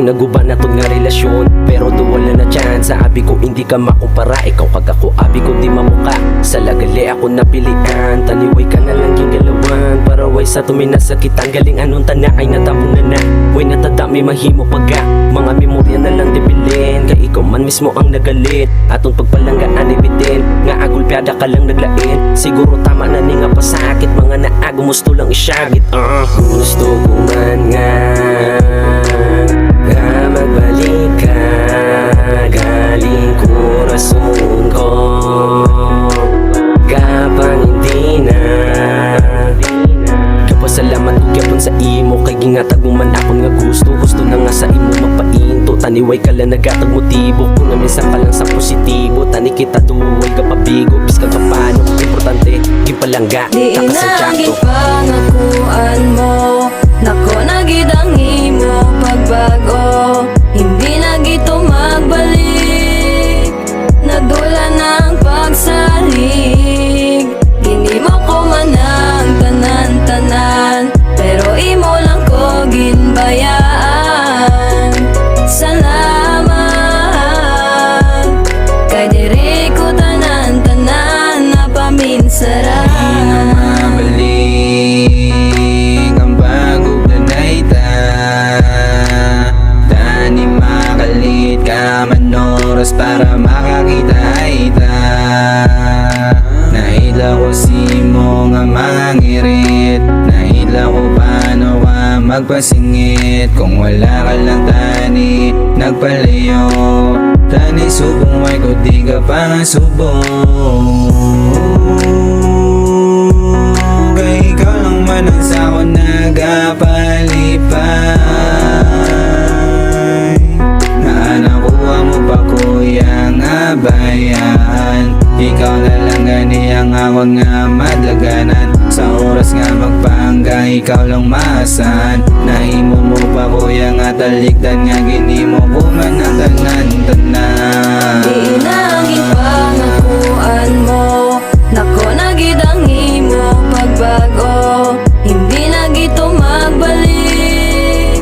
ang naguban na nga relasyon. Pero do wala na chance, abi ko hindi ka makumpara. Ikaw kag ako, abi ko di mamuka. Sa lagali ako napilian, taniway ka na lang gingalawan. Para way sa tuminasakitan, galing anong tana ay natapunan na. Way natadami mahimo pagka, mga memorya na lang dibilin. Kay ikaw man mismo ang nagalit, atong pagpalanggaan ibitin. Nga agulpyada ka lang naglain, siguro tama na ni nga pasakit. Mga naago gusto lang isyagit. Gusto ko man nga magbalik ka, galing korason ko. Kapag hindi na kapasalamat ko gyapon sa imo, kay gingatag mo man akon nga gusto na nga sa imo magpainto. Taniway ka lang nagatag motibo, kung na minsan ka lang sa positibo. Tani kita duway ka pabigo, biska ka paano, importante gipalangga Diinagit pangakuan mo, nako nagidang imo pagbago. Hindi na gito magbalik, nagdula ng pagsalig. Ginimo ko man ang tanan-tanan, pero imo lang ko ginbayaan. Salamat, kay diri ko tanan-tanan na paminsara. Di na mabalik ang bagong danayta, tani makalit ka man oras para makakita ita. Nahila ko si mo nga mangirit, nahila ko paano ka magpasingit. Kung wala ka lang tani nagpalayo, tani subong way ko di ka pa nga subong. Kay ikaw lang man ang sa'ko nagapalipay. Naanakuha mo pa kuya nga bayan, ikaw na lang gani ang akong nga madaganan. Sa oras nga magpangga, ikaw lang maasan. Nahimo mo pa kuya nga talikdan, nga ginimo ko man ang tanan-tanan. Diinagit pangakuan mo, nako nagidang imo pagbago. Hindi na gito magbalik,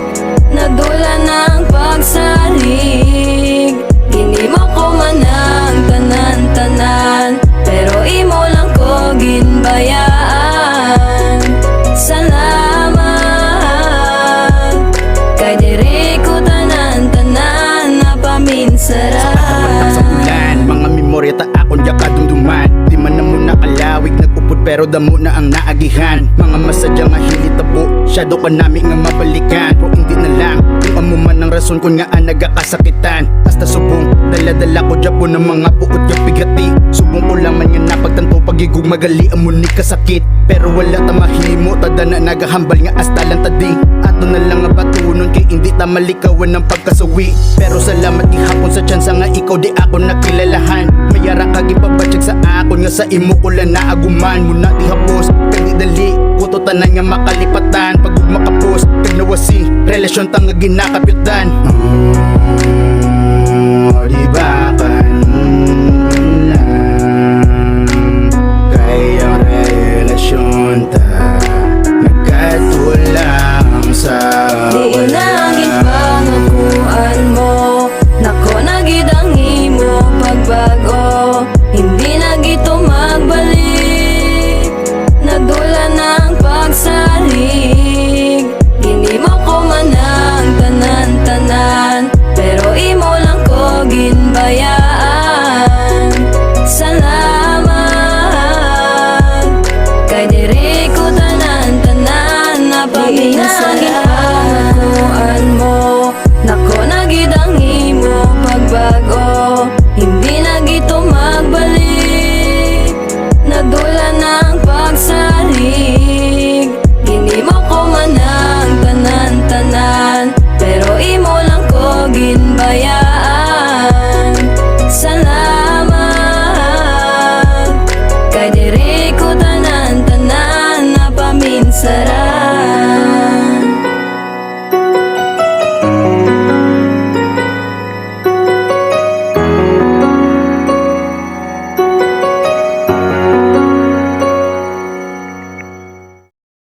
nagdula ng pagsalig. Ginimo ko man ang tanan-tanan, pero imo lang ko ginbayaan. Salamat, kay diri ko tanan-tanan na paminsara. Sa ulan, mga memorya ta akon ya kadumduman. Di man na muna kalawig nagupod pero damo na ang naagihan. Mga masadya nga hilitabo, shadow ka nami nga mabalikan. Pero hindi na lang kung amo man ang rason kun nga ang nagakasakitan. Hasta subong dala-dala ko dyan po ng mga puot ya bigati. Subong ko lang man nga napagtanto pagigug magali amo ni kasakit. Pero wala ta mahimo, tada na nagahambal nga hasta lang tading. Ato na lang nga batunon kay hindi ta malikawan ng pagkasawi. Pero salamat ihapon sa tsansa nga ikaw di ako nakilalahan. Mayara kag ipabatsyag sa akon nga sa imo ko lang naaguman. Muna di hapos, kag di dali kuto tanan nga makalipatan. Pag makapos, kag nawasi relasyon ta nga ginakapyutan.